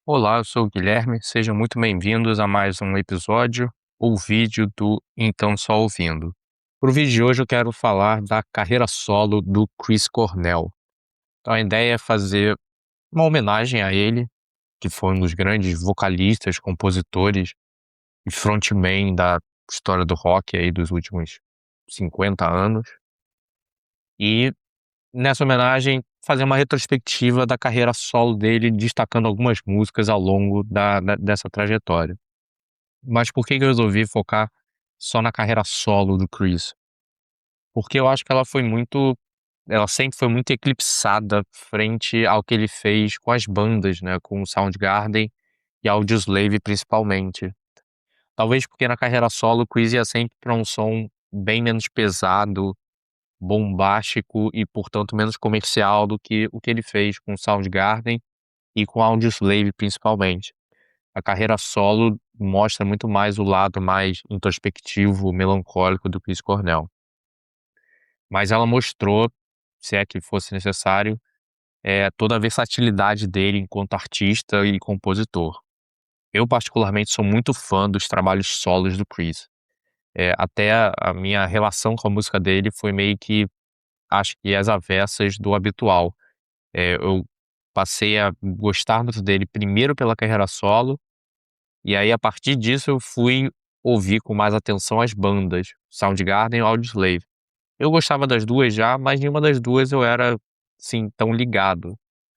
Olá, eu sou o Guilherme, sejam muito bem-vindos a mais um episódio ou vídeo do Então Só Ouvindo. Para o vídeo de hoje eu quero falar da carreira solo do Chris Cornell. Então a ideia é fazer uma homenagem a ele, que foi um dos grandes vocalistas, compositores e frontman da história do rock aí dos últimos 50 anos. E nessa homenagem fazer uma retrospectiva da carreira solo dele, destacando algumas músicas ao longo dessa trajetória. Mas por que que eu resolvi focar só na carreira solo do Chris? Porque eu acho que ela sempre foi muito eclipsada frente ao que ele fez com as bandas, né, com o Soundgarden e Audioslave principalmente. Talvez porque na carreira solo o Chris ia sempre para um som bem menos pesado, bombástico e, portanto, menos comercial do que o que ele fez com o Soundgarden e com Audioslave principalmente. A carreira solo mostra muito mais o lado mais introspectivo, melancólico do Chris Cornell. Mas ela mostrou, se é que fosse necessário, toda a versatilidade dele enquanto artista e compositor. Eu particularmente sou muito fã dos trabalhos solos do Chris. Até a minha relação com a música dele foi meio que, acho que às avessas do habitual. Eu passei a gostar muito dele primeiro pela carreira solo. E aí, a partir disso, eu fui ouvir com mais atenção as bandas, Soundgarden e Audioslave. Eu gostava das 2 já, mas nenhuma das 2 eu era, assim, tão ligado.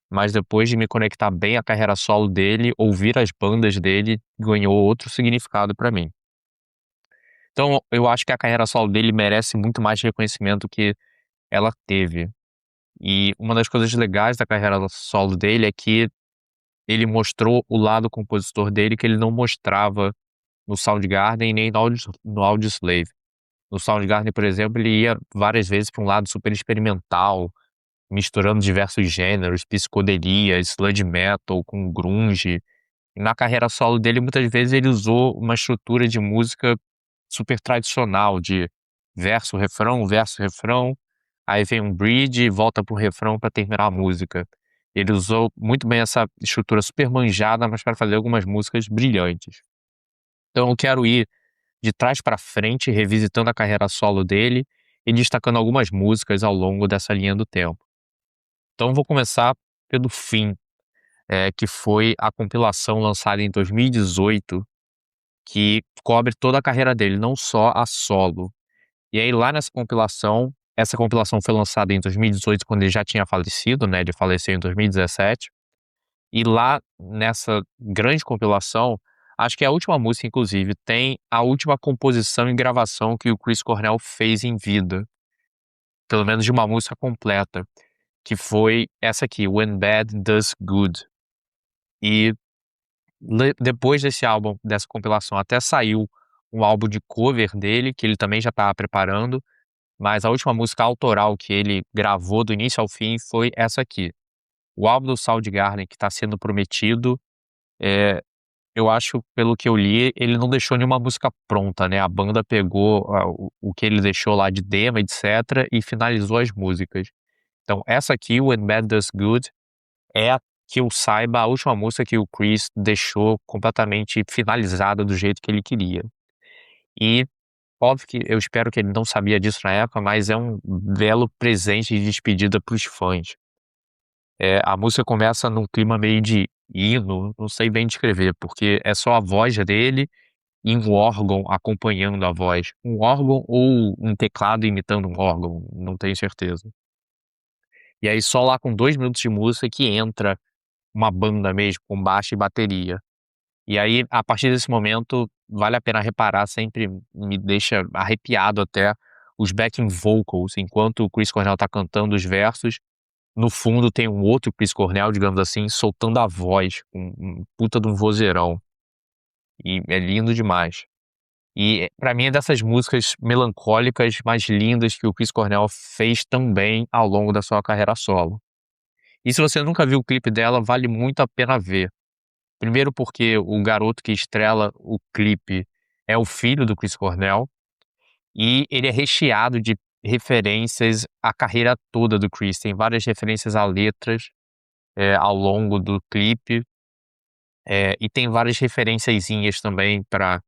Mas depois de me conectar bem à carreira solo dele, ouvir as bandas dele ganhou outro significado pra mim. Então, eu acho que a carreira solo dele merece muito mais reconhecimento que ela teve. E uma das coisas legais da carreira solo dele é que ele mostrou o lado compositor dele que ele não mostrava no Soundgarden e nem no Audioslave. No Soundgarden, por exemplo, ele ia várias vezes para um lado super experimental, misturando diversos gêneros, psicodelia, sludge metal com grunge. E na carreira solo dele, muitas vezes ele usou uma estrutura de música super tradicional, de verso, refrão, aí vem um bridge e volta pro refrão para terminar a música. Ele usou muito bem essa estrutura super manjada, mas para fazer algumas músicas brilhantes. Então eu quero ir de trás para frente, revisitando a carreira solo dele e destacando algumas músicas ao longo dessa linha do tempo. Então vou começar pelo fim, que foi a compilação lançada em 2018, que cobre toda a carreira dele, não só a solo. E aí lá nessa compilação, essa compilação foi lançada em 2018 quando ele já tinha falecido, né, ele faleceu em 2017, e lá nessa grande compilação, acho que é a última música inclusive, tem a última composição e gravação que o Chris Cornell fez em vida, pelo menos de uma música completa, que foi essa aqui, When Bad Does Good. E depois desse álbum, dessa compilação, até saiu um álbum de cover dele, que ele também já estava preparando, mas a última música autoral que ele gravou do início ao fim foi essa aqui. O álbum do Soundgarden que está sendo prometido, eh, eu acho, pelo que eu li, ele não deixou nenhuma música pronta, né, a banda pegou o que ele deixou lá de demo, etcétera, e finalizou as músicas. Então essa aqui, When Bad Does Good, é a que eu saiba, a última música que o Chris deixou completamente finalizada do jeito que ele queria. E, óbvio que eu espero que ele não sabia disso na época, mas é um belo presente de despedida para os fãs. A música começa num clima meio de hino, não sei bem descrever, porque é só a voz dele e um órgão acompanhando a voz. Um órgão ou um teclado imitando um órgão, não tenho certeza. E aí só lá com 2 minutos de música que entra uma banda mesmo, com baixo e bateria. E aí, a partir desse momento, vale a pena reparar, sempre me deixa arrepiado até, os backing vocals, enquanto o Chris Cornell tá cantando os versos, no fundo tem um outro Chris Cornell, digamos assim, soltando a voz, um puta de um vozeirão, e é lindo demais. E pra mim é dessas músicas melancólicas mais lindas que o Chris Cornell fez também ao longo da sua carreira solo. E se você nunca viu o clipe dela, vale muito a pena ver. Primeiro porque o garoto que estrela o clipe é o filho do Chris Cornell, e ele é recheado de referências à carreira toda do Chris, tem várias referências a letras, ao longo do clipe, E tem várias referenciazinhas também para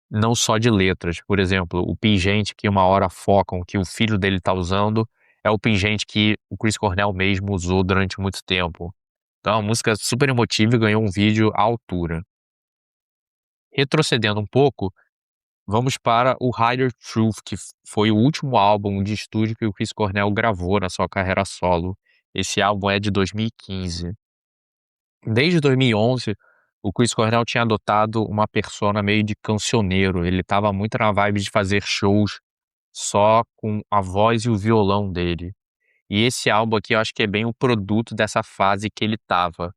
não só de letras, por exemplo, o pingente que uma hora focam que o filho dele tá usando, é o pingente que o Chris Cornell mesmo usou durante muito tempo. Então é uma música super emotiva e ganhou um vídeo à altura. Retrocedendo um pouco, vamos para o Higher Truth, que foi o último álbum de estúdio que o Chris Cornell gravou na sua carreira solo. Esse álbum é de 2015. Desde 2011, o Chris Cornell tinha adotado uma persona meio de cancioneiro. Ele estava muito na vibe de fazer shows só com a voz e o violão dele. E esse álbum aqui eu acho que é bem o produto dessa fase que ele estava.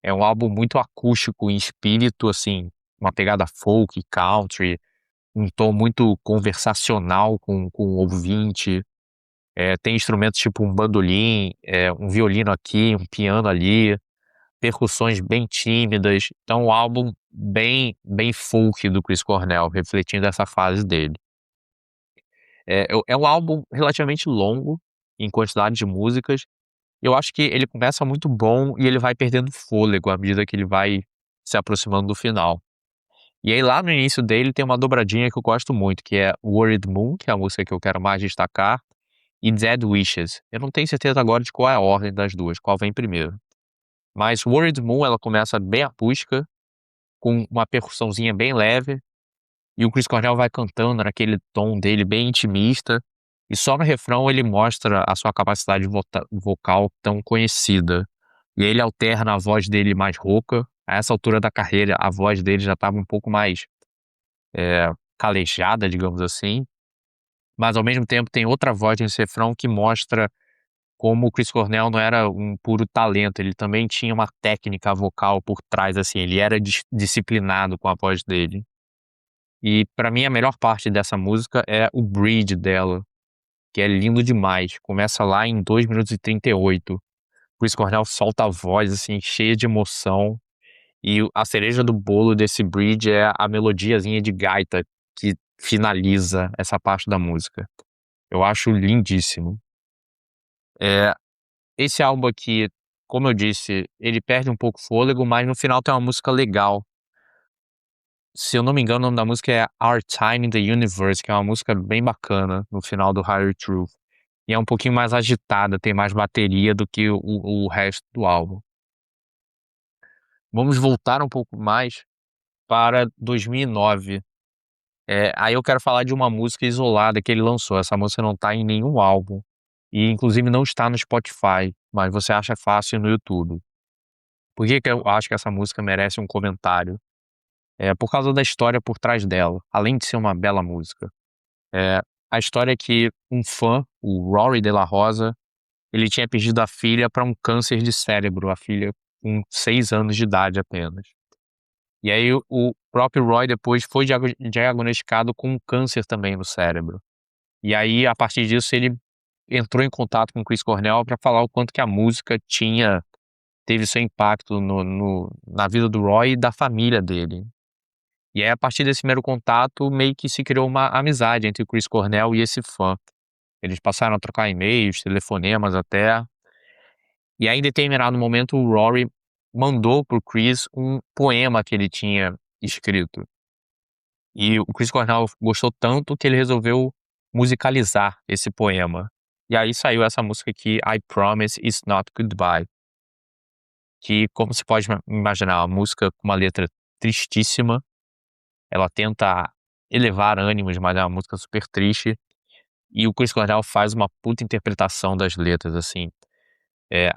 É um álbum muito acústico em espírito, assim, uma pegada folk, country, um tom muito conversacional com o ouvinte. Tem instrumentos tipo um bandolim, um violino aqui, um piano ali, percussões bem tímidas. Então, um álbum bem folk do Chris Cornell, refletindo essa fase dele. É um álbum relativamente longo em quantidade de músicas. Eu acho que ele começa muito bom e ele vai perdendo fôlego à medida que ele vai se aproximando do final. E aí lá no início dele tem uma dobradinha que eu gosto muito, que é Worried Moon, que é a música que eu quero mais destacar, e Dead Wishes. Eu não tenho certeza agora de qual é a ordem das duas, qual vem primeiro. Mas Worried Moon ela começa bem acústica, com uma percussãozinha bem leve, e o Chris Cornell vai cantando naquele tom dele bem intimista, e só no refrão ele mostra a sua capacidade vocal tão conhecida. E aí ele alterna a voz dele mais rouca. A essa altura da carreira, a voz dele já estava um pouco mais calejada, digamos assim, mas ao mesmo tempo tem outra voz nesse refrão que mostra como o Chris Cornell não era um puro talento, ele também tinha uma técnica vocal por trás, assim, ele era disciplinado com a voz dele. E pra mim a melhor parte dessa música é o bridge dela, que é lindo demais. Começa lá em 2 minutos e 38. Chris Cornell solta a voz, assim, cheia de emoção. E a cereja do bolo desse bridge é a melodiazinha de gaita que finaliza essa parte da música. Eu acho lindíssimo. Eh, Esse álbum aqui, como eu disse, ele perde um pouco o fôlego, mas no final tem uma música legal. Se eu não me engano, o nome da música é Our Time in the Universe, que é uma música bem bacana no final do Higher Truth. E é um pouquinho mais agitada, tem mais bateria do que o resto do álbum. Vamos voltar um pouco mais para 2009. Aí eu quero falar de uma música isolada que ele lançou. Essa música não tá em nenhum álbum e inclusive não está no Spotify, mas você acha fácil no YouTube. Por que que eu acho que essa música merece um comentário? É por causa da história por trás dela, além de ser uma bela música. A história é que um fã, o Rory de la Rosa, ele tinha perdido a filha para um câncer de cérebro, a filha com 6 anos de idade apenas. E aí o próprio Roy depois foi diagnosticado com um câncer também no cérebro. E aí, a partir disso, ele entrou em contato com o Chris Cornell para falar o quanto que a música teve seu impacto na vida do Roy e da família dele. E aí, a partir desse primeiro contato, meio que se criou uma amizade entre o Chris Cornell e esse fã. Eles passaram a trocar e-mails, telefonemas até. E aí, em determinado momento, o Rory mandou pro Chris um poema que ele tinha escrito. E o Chris Cornell gostou tanto que ele resolveu musicalizar esse poema. E aí saiu essa música aqui, I Promise It's Not Goodbye, que, como se pode imaginar, uma música com uma letra tristíssima, ela tenta elevar ânimos, mas é uma música super triste, e o Chris Cornell faz uma puta interpretação das letras, assim.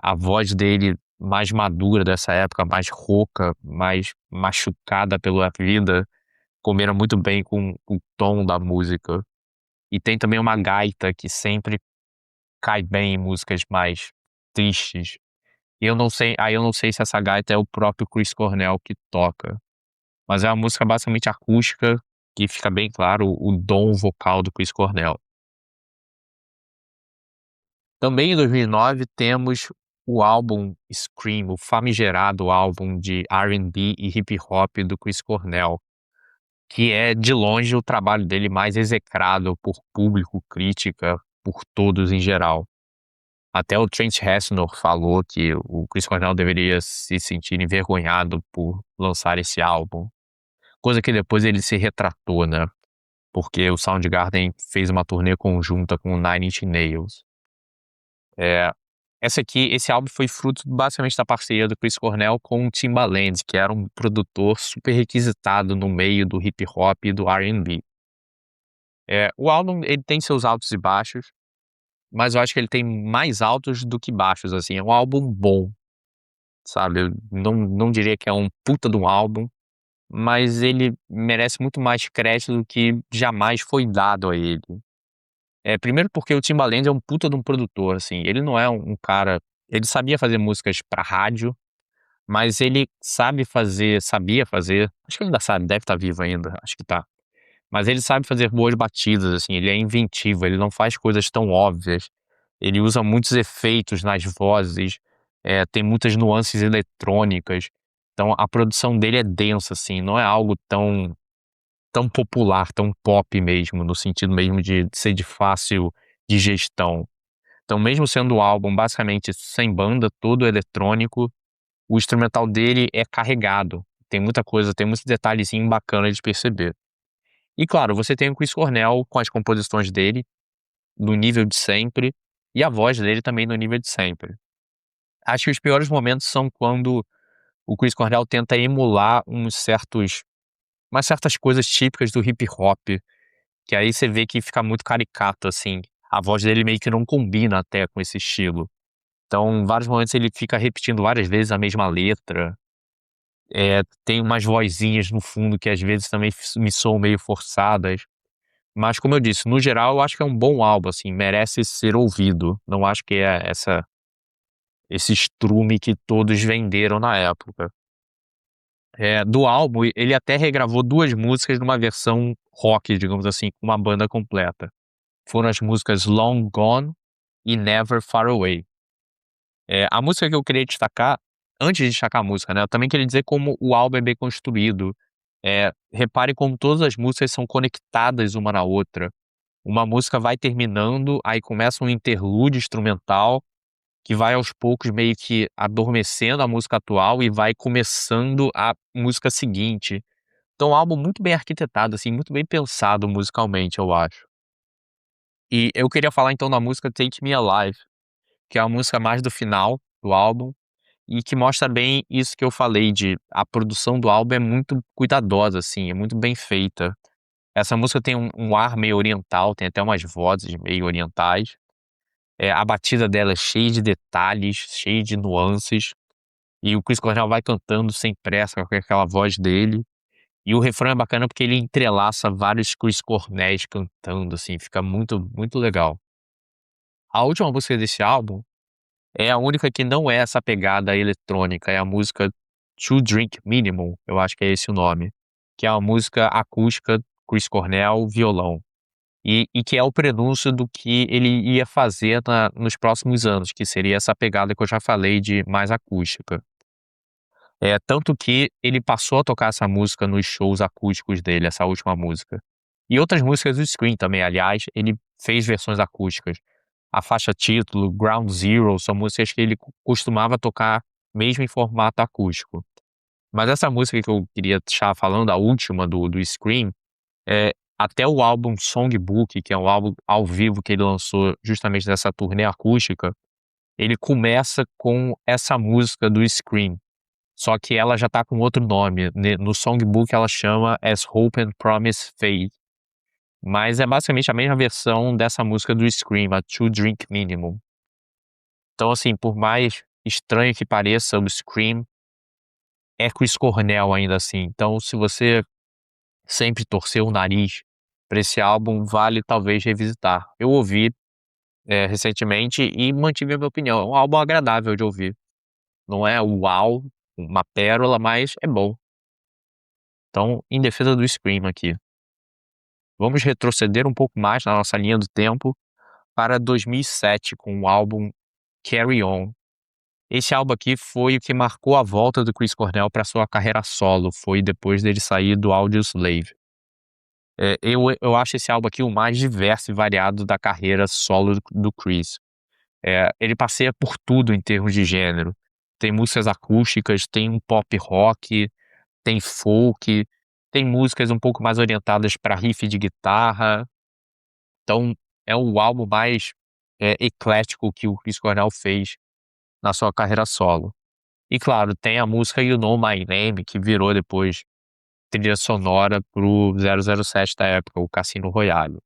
A voz dele mais madura dessa época, mais rouca, mais machucada pela vida, combina muito bem com o tom da música. E tem também uma gaita que sempre cai bem em músicas mais tristes. E eu não sei se essa gaita é o próprio Chris Cornell que toca, mas é uma música basicamente acústica, que fica bem claro o dom vocal do Chris Cornell. Também em 2009 temos o álbum Scream, o famigerado álbum de R&B e hip hop do Chris Cornell, que é de longe o trabalho dele mais execrado por público, crítica, por todos em geral. Até o Trent Reznor falou que o Chris Cornell deveria se sentir envergonhado por lançar esse álbum, coisa que depois ele se retratou, né, porque o Soundgarden fez uma turnê conjunta com o Nine Inch Nails. Eh, esse álbum foi fruto basicamente da parceria do Chris Cornell com o Timbaland, que era um produtor super requisitado no meio do hip hop e do R&B. O álbum ele tem seus altos e baixos, mas eu acho que ele tem mais altos do que baixos, assim, é um álbum bom, sabe, eu não diria que é um puta de um álbum, mas ele merece muito mais crédito do que jamais foi dado a ele. Primeiro porque o Timbaland é um puta de um produtor, assim, ele não é um cara, ele sabia fazer músicas pra rádio, mas ele sabia fazer, acho que ele ainda sabe, deve estar vivo ainda, acho que tá. Mas ele sabe fazer boas batidas, assim, ele é inventivo, ele não faz coisas tão óbvias, ele usa muitos efeitos nas vozes, tem muitas nuances eletrônicas, então a produção dele é densa, assim, não é algo tão popular, tão pop mesmo, no sentido mesmo de ser de fácil digestão. Então mesmo sendo um álbum basicamente sem banda, todo eletrônico, o instrumental dele é carregado, tem muita coisa, tem muitos detalhezinho bacana de perceber. E claro, você tem o Chris Cornell com as composições dele, no nível de sempre, e a voz dele também no nível de sempre. Acho que os piores momentos são quando o Chris Cornell tenta emular umas certas coisas típicas do hip hop, que aí você vê que fica muito caricato, assim, a voz dele meio que não combina até com esse estilo. Então, em vários momentos ele fica repetindo várias vezes a mesma letra, tem umas vozinhas no fundo que às vezes também me soam meio forçadas. Mas como eu disse, no geral eu acho que é um bom álbum, assim, merece ser ouvido. Não acho que é esse estrume que todos venderam na época. Do álbum, ele até regravou 2 músicas numa versão rock, digamos assim, com uma banda completa. Foram as músicas Long Gone e Never Far Away. A música que eu queria destacar, antes de destacar a música, né, eu também queria dizer como o álbum é bem construído. Repare como todas as músicas são conectadas uma na outra. Uma música vai terminando, aí começa um interlúdio instrumental, que vai aos poucos meio que adormecendo a música atual e vai começando a música seguinte. Então é um álbum muito bem arquitetado, assim, muito bem pensado musicalmente, eu acho. E eu queria falar então da música Take Me Alive, que é a música mais do final do álbum, e que mostra bem isso que eu falei de a produção do álbum é muito cuidadosa, assim, é muito bem feita. Essa música tem um ar meio oriental, tem até umas vozes meio orientais. A batida dela é cheia de detalhes, cheia de nuances, e o Chris Cornell vai cantando sem pressa com aquela voz dele. E o refrão é bacana porque ele entrelaça vários Chris Cornells cantando, assim, fica muito, muito legal. A última música desse álbum é a única que não é essa pegada eletrônica, é a música To Drink Minimum, eu acho que é esse o nome, que é uma música acústica, Chris Cornell, violão. E que é o prenúncio do que ele ia fazer nos próximos anos, que seria essa pegada que eu já falei de mais acústica. Tanto que ele passou a tocar essa música nos shows acústicos dele, essa última música. E outras músicas do Scream também, aliás, ele fez versões acústicas. A faixa título, Ground Zero, são músicas que ele costumava tocar mesmo em formato acústico. Mas essa música que eu queria estar falando, a última do Scream, até o álbum Songbook, que é um álbum ao vivo que ele lançou justamente nessa turnê acústica, ele começa com essa música do Scream, só que ela já tá com outro nome, no Songbook ela chama As Hope and Promise Fade, mas é basicamente a mesma versão dessa música do Scream, a To Drink Minimum. Então assim, por mais estranho que pareça, o Scream é Chris Cornell ainda assim, então se você sempre torceu o nariz pra esse álbum, vale talvez revisitar. Eu ouvi, recentemente e mantive a minha opinião, é um álbum agradável de ouvir. Não é uau, uma pérola, mas é bom. Então, em defesa do Scream aqui, vamos retroceder um pouco mais na nossa linha do tempo para 2007 com o álbum Carry On. Esse álbum aqui foi o que marcou a volta do Chris Cornell para sua carreira solo, foi depois dele sair do Audioslave. Eu acho esse álbum aqui o mais diverso e variado da carreira solo do Chris. Ele passeia por tudo em termos de gênero. Tem músicas acústicas, tem um pop rock, tem folk, tem músicas um pouco mais orientadas para riff de guitarra. Então é o álbum mais, eclético que o Chris Cornell fez na sua carreira solo. E claro, tem a música You Know My Name, que virou depois trilha sonora para o 007 da época, o Cassino Royale.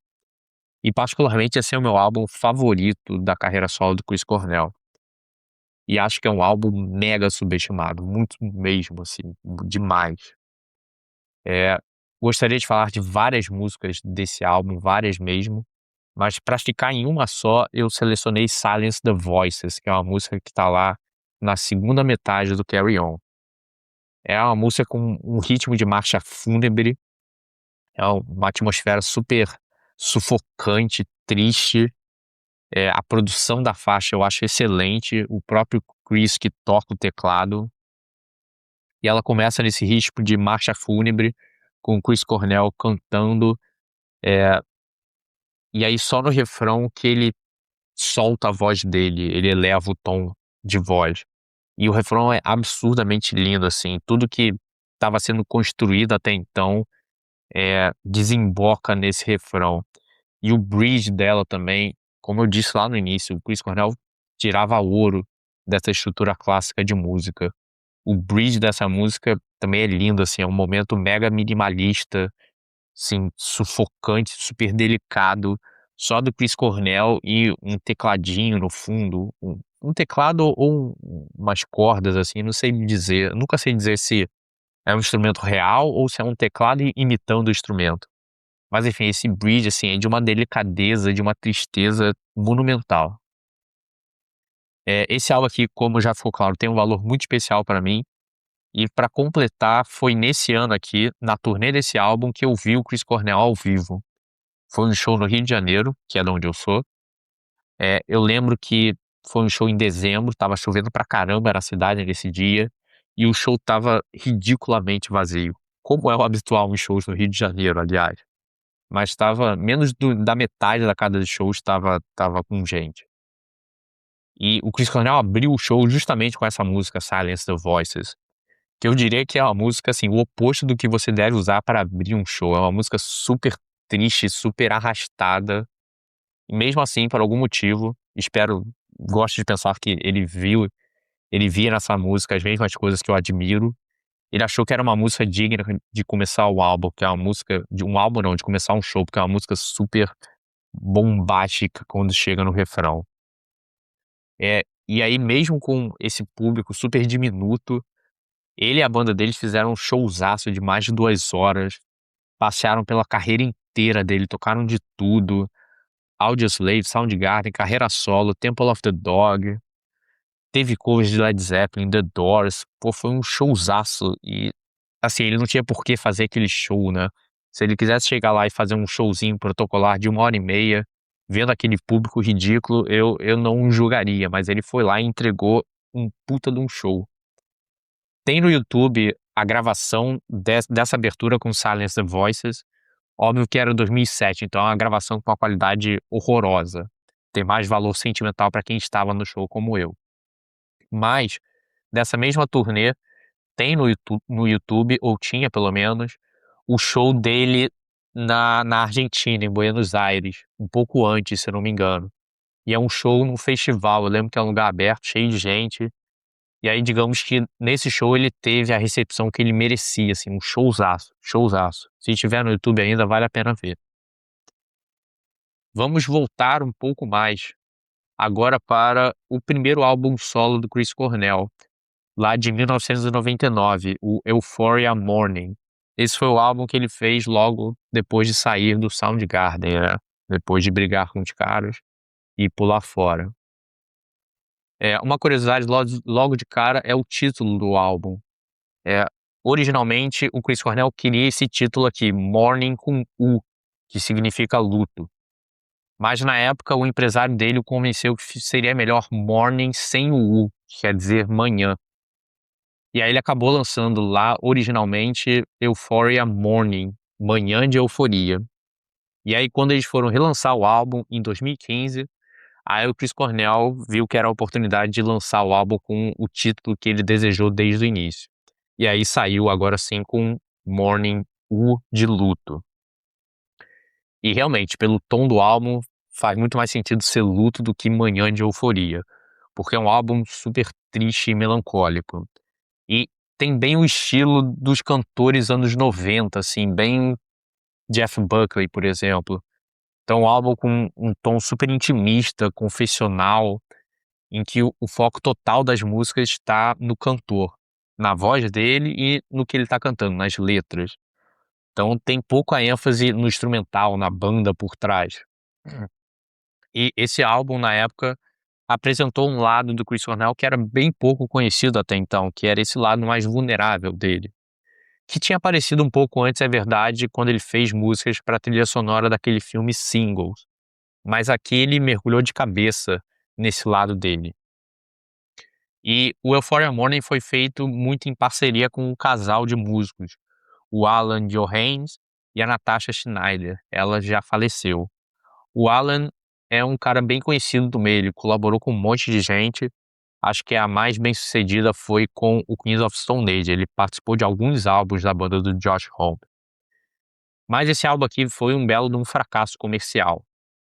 E particularmente esse é o meu álbum favorito da carreira solo do Chris Cornell. E acho que é um álbum mega subestimado, muito mesmo, assim, demais. Eh, Gostaria de falar de várias músicas desse álbum, várias mesmo, mas para ficar em uma só, eu selecionei Silence the Voices, que é uma música que tá lá na segunda metade do Carry On. É uma música com um ritmo de marcha fúnebre, é uma atmosfera super sufocante, triste. A produção da faixa eu acho excelente, o próprio Chris que toca o teclado, e ela começa nesse ritmo de marcha fúnebre, com o Chris Cornell cantando, eh, e aí só no refrão que ele solta a voz dele, ele eleva o tom de voz. E o refrão é absurdamente lindo, assim, tudo que estava sendo construído até então, desemboca nesse refrão. E o bridge dela também, como eu disse lá no início, o Chris Cornell tirava ouro dessa estrutura clássica de música. O bridge dessa música também é lindo, assim, é um momento mega minimalista, assim, sufocante, super delicado, só do Chris Cornell e um tecladinho no fundo, um teclado ou umas cordas, assim, não sei dizer, nunca sei dizer se é um instrumento real ou se é um teclado imitando o instrumento. Mas enfim, esse bridge, assim, é de uma delicadeza, de uma tristeza monumental. Esse álbum aqui, como já ficou claro, tem um valor muito especial pra mim, e pra completar, foi nesse ano aqui, na turnê desse álbum, que eu vi o Chris Cornell ao vivo. Foi um show no Rio de Janeiro, que é de onde eu sou. Eu lembro que foi um show em dezembro, estava chovendo pra caramba na cidade nesse dia, e o show estava ridiculamente vazio, como é o habitual em shows no Rio de Janeiro, aliás. Mas estava menos da metade da casa de shows estava com gente. E o Chris Cornell abriu o show justamente com essa música Silence the Voices, que eu diria que é uma música, assim, o oposto do que você deve usar para abrir um show. É uma música super triste, super arrastada, e mesmo assim, por algum motivo, gosto de pensar que ele via nessa música as mesmas coisas que eu admiro. Ele achou que era uma música digna de começar o álbum, que é uma música de um álbum não, de começar um show, porque é uma música super bombástica quando chega no refrão. E aí mesmo com esse público super diminuto, ele e a banda deles fizeram um showzaço de mais de 2 horas, passearam pela carreira inteira dele, tocaram de tudo, Audioslave, Soundgarden, carreira solo, Temple of the Dog, teve covers de Led Zeppelin, The Doors, pô, foi um showzaço e, assim, ele não tinha por que fazer aquele show, né. Se ele quisesse chegar lá e fazer um showzinho protocolar de 1 hora e meia, vendo aquele público ridículo, eu não julgaria, mas ele foi lá e entregou um puta de um show. Tem no YouTube a gravação dessa abertura com Silence the Voices, óbvio que era 2007, então é uma gravação com uma qualidade horrorosa, tem mais valor sentimental pra quem estava no show como eu. Mas, dessa mesma turnê, tem no YouTube, ou tinha pelo menos, o show dele na Argentina, em Buenos Aires, um pouco antes, se eu não me engano. E é um show num festival, eu lembro que é um lugar aberto, cheio de gente, e aí digamos que nesse show ele teve a recepção que ele merecia, assim, um showzaço, showzaço. Se tiver no YouTube ainda, vale a pena ver. Vamos voltar um pouco mais agora para o primeiro álbum solo do Chris Cornell, lá de 1999, o Euphoria Morning. Esse foi o álbum que ele fez logo depois de sair do Soundgarden, né, depois de brigar com os caras e pular fora. Uma curiosidade logo de cara é o título do álbum. Eh, Originalmente o Chris Cornell queria esse título aqui, Morning com U, que significa luto. Mas na época o empresário dele o convenceu que seria melhor Morning sem o U, que quer dizer manhã. E aí ele acabou lançando lá originalmente Euphoria Morning, Manhã de Euforia. E aí quando eles foram relançar o álbum em 2015, Aí o Chris Cornell viu que era a oportunidade de lançar o álbum com o título que ele desejou desde o início. E aí saiu agora sim com Morning, U de luto. E realmente, pelo tom do álbum, faz muito mais sentido ser luto do que manhã de euforia, porque é um álbum super triste e melancólico. E tem bem o estilo dos cantores anos 90, assim, bem Jeff Buckley, por exemplo. Então, um álbum com um tom super intimista, confessional, em que o foco total das músicas está no cantor, na voz dele e no que ele está cantando, nas letras. Então tem pouca ênfase no instrumental, na banda por trás. Hum. E esse álbum, na época, apresentou um lado do Chris Cornell que era bem pouco conhecido até então, que era esse lado mais vulnerável dele, que tinha aparecido um pouco antes, é verdade, quando ele fez músicas para a trilha sonora daquele filme Singles, mas aqui ele mergulhou de cabeça nesse lado dele. E o Euphoria Morning foi feito muito em parceria com um casal de músicos, o Alan Johannes e a Natasha Schneider, ela já faleceu. O Alan é um cara bem conhecido do meio, ele colaborou com um monte de gente, acho que a mais bem-sucedida foi com o Queens of Stone Age, ele participou de alguns álbuns da banda do Josh Homme. Mas esse álbum aqui foi um belo de um fracasso comercial,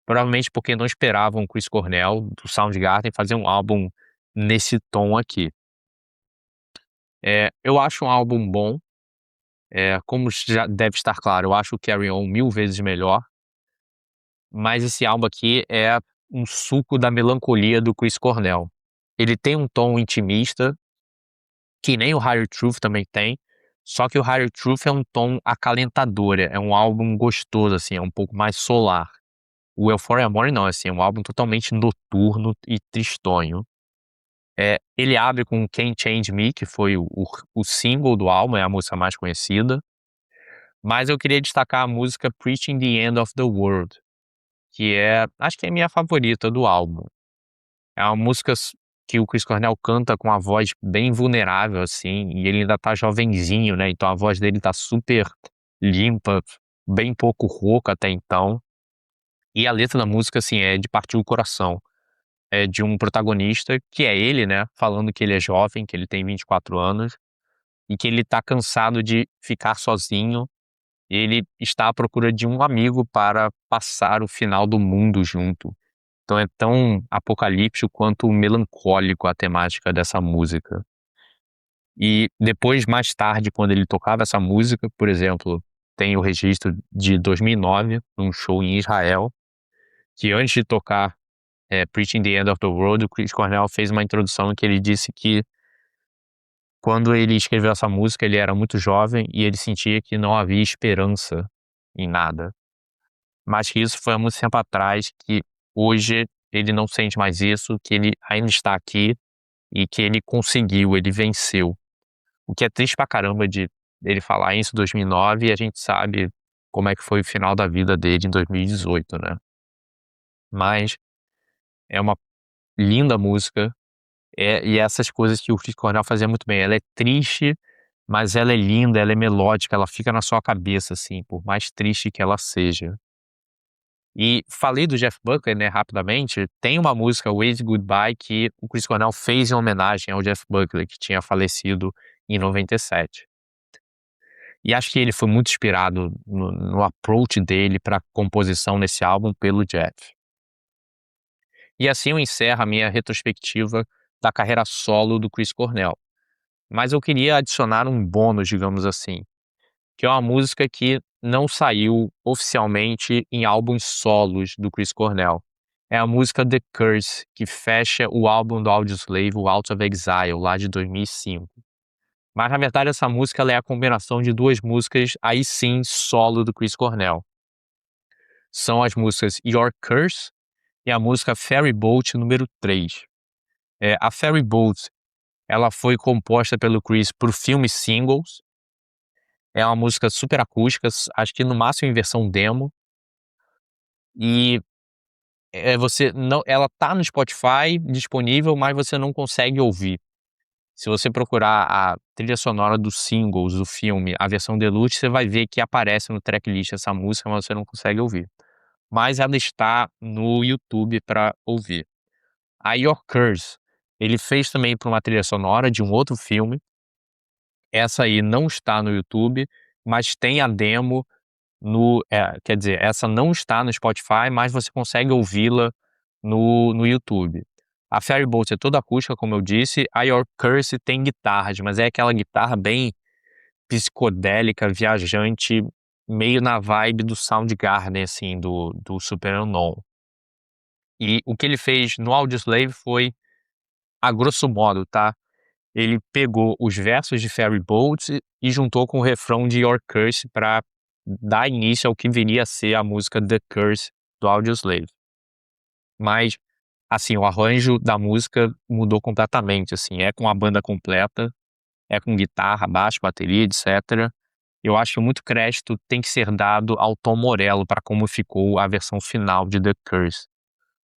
provavelmente porque não esperavam o Chris Cornell, do Soundgarden, fazer um álbum nesse tom aqui. Eu acho um álbum bom, como já deve estar claro, eu acho o Carry On 1000 vezes melhor, mas esse álbum aqui é um suco da melancolia do Chris Cornell. Ele tem um tom intimista, que nem o Higher Truth também tem, só que o Higher Truth é um tom acalentador, é um álbum gostoso, assim, é um pouco mais solar. O Euphoria Morning não, assim, é um álbum totalmente noturno e tristonho. Ele abre com Can't Change Me, que foi o single do álbum, é a música mais conhecida, mas eu queria destacar a música Preaching the End of the World, que acho que é a minha favorita do álbum. É uma música que o Chris Cornell canta com a voz bem vulnerável, assim, e ele ainda tá jovenzinho, né, então a voz dele tá super limpa, bem pouco rouca até então. E a letra da música, assim, é de partir o coração. É de um protagonista, que é ele, né, falando que ele é jovem, que ele tem 24 anos, e que ele tá cansado de ficar sozinho, e ele está à procura de um amigo para passar o final do mundo junto. Então é tão apocalíptico quanto melancólico a temática dessa música. E depois, mais tarde, quando ele tocava essa música, por exemplo, tem o registro de 2009, num show em Israel, que antes de tocar Preaching the End of the World, o Chris Cornell fez uma introdução em que ele disse que quando ele escreveu essa música, ele era muito jovem e ele sentia que não havia esperança em nada. Mas que isso foi há muito tempo atrás, que hoje ele não sente mais isso, que ele ainda está aqui e que ele conseguiu, ele venceu. O que é triste pra caramba de ele falar isso em 2009 e a gente sabe como é que foi o final da vida dele em 2018, né. Mas é uma linda música, e essas coisas que o Chris Cornell fazia muito bem. Ela é triste, mas ela é linda, ela é melódica, ela fica na sua cabeça, assim, por mais triste que ela seja. E falei do Jeff Buckley, né, rapidamente, tem uma música, Wave Goodbye, que o Chris Cornell fez em homenagem ao Jeff Buckley, que tinha falecido em 97. E acho que ele foi muito inspirado no approach dele para composição nesse álbum pelo Jeff. E assim eu encerro a minha retrospectiva da carreira solo do Chris Cornell. Mas eu queria adicionar um bônus, digamos assim, que é uma música que não saiu oficialmente em álbuns solos do Chris Cornell. É a música The Curse, que fecha o álbum do Audioslave, o Out of Exile, lá de 2005. Mas na verdade essa música ela é a combinação de duas músicas, aí sim, solo do Chris Cornell. São as músicas Your Curse e a música Ferry Boat número 3. A Ferry Boat, ela foi composta pelo Chris pro filme Singles. É uma música super acústica, acho que no máximo em versão demo. E, você não ela tá no Spotify disponível, mas você não consegue ouvir. Se você procurar a trilha sonora dos Singles do filme, a versão deluxe, você vai ver que aparece no tracklist essa música, mas você não consegue ouvir. mas ela está no YouTube para ouvir. A Your Curse, ele fez também para uma trilha sonora de um outro filme. Essa aí não está no YouTube, mas tem a demo quer dizer, essa não está no Spotify, mas você consegue ouvi-la no YouTube. A Fairy Bolt é toda acústica, como eu disse. A Your Curse tem guitarras, mas é aquela guitarra bem psicodélica, viajante, meio na vibe do Soundgarden, assim, do Superunknown. E o que ele fez no Audioslave foi, a grosso modo, tá, ele pegou os versos de Fairy Bolt e juntou com o refrão de Your Curse para dar início ao que viria a ser a música The Curse do Audioslave. Mas, assim, o arranjo da música mudou completamente, assim, é com a banda completa, é com guitarra, baixo, bateria, etc. Eu acho que muito crédito tem que ser dado ao Tom Morello para como ficou a versão final de The Curse,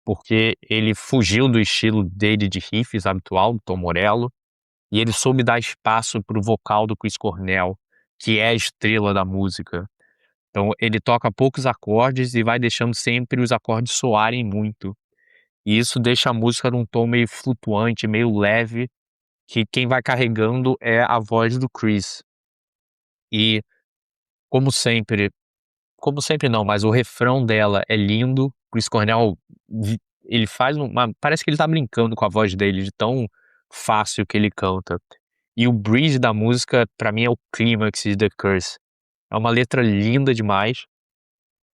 porque ele fugiu do estilo dele de riffs habitual, do Tom Morello, e ele soube dar espaço para o vocal do Chris Cornell, que é a estrela da música. Então ele toca poucos acordes e vai deixando sempre os acordes soarem muito. E isso deixa a música num tom meio flutuante, meio leve, que quem vai carregando é a voz do Chris. E como sempre como sempre não, mas o refrão dela é lindo. Chris Cornell ele faz parece que ele tá brincando com a voz dele, de tão fácil que ele canta. E o bridge da música, pra mim, é o clímax de The Curse. É uma letra linda demais.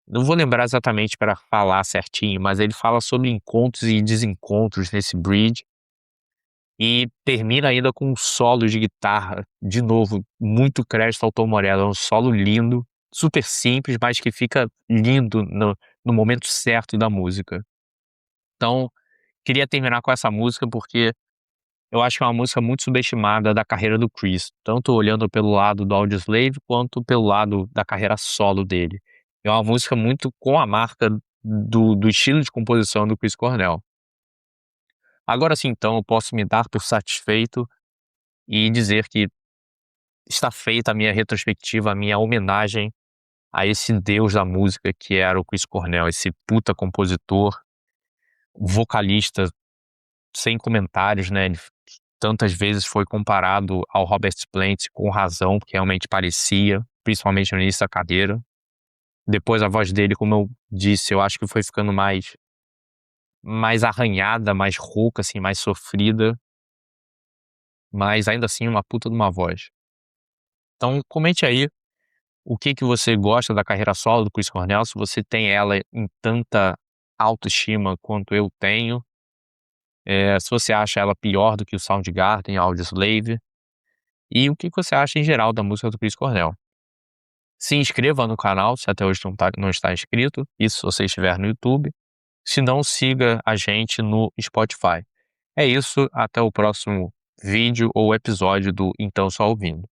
Não vou lembrar exatamente para falar certinho, mas ele fala sobre encontros e desencontros nesse bridge, e termina ainda com um solo de guitarra, de novo, muito crédito ao Tom Morello, é um solo lindo, super simples, mas que fica lindo no momento certo da música. Então, queria terminar com essa música, porque eu acho que é uma música muito subestimada da carreira do Chris, tanto olhando pelo lado do Audioslave, quanto pelo lado da carreira solo dele. É uma música muito com a marca do estilo de composição do Chris Cornell. Agora sim, então, eu posso me dar por satisfeito e dizer que está feita a minha retrospectiva, a minha homenagem a esse deus da música que era o Chris Cornell, esse puta compositor, vocalista sem comentários, né, ele tantas vezes foi comparado ao Robert Plant, com razão, porque realmente parecia, principalmente no início da carreira. Depois a voz dele, como eu disse, eu acho que foi ficando mais arranhada, mais rouca, assim, mais sofrida, mas ainda assim uma puta de uma voz. Então comente aí o que que você gosta da carreira solo do Chris Cornell, se você tem ela em tanta autoestima quanto eu tenho, se você acha ela pior do que o Soundgarden, Audioslave, e o que que você acha em geral da música do Chris Cornell. Se inscreva no canal, se até hoje não está inscrito, isso se você estiver no YouTube. Se não, siga a gente no Spotify. É isso, até o próximo vídeo ou episódio do Então Só Ouvindo.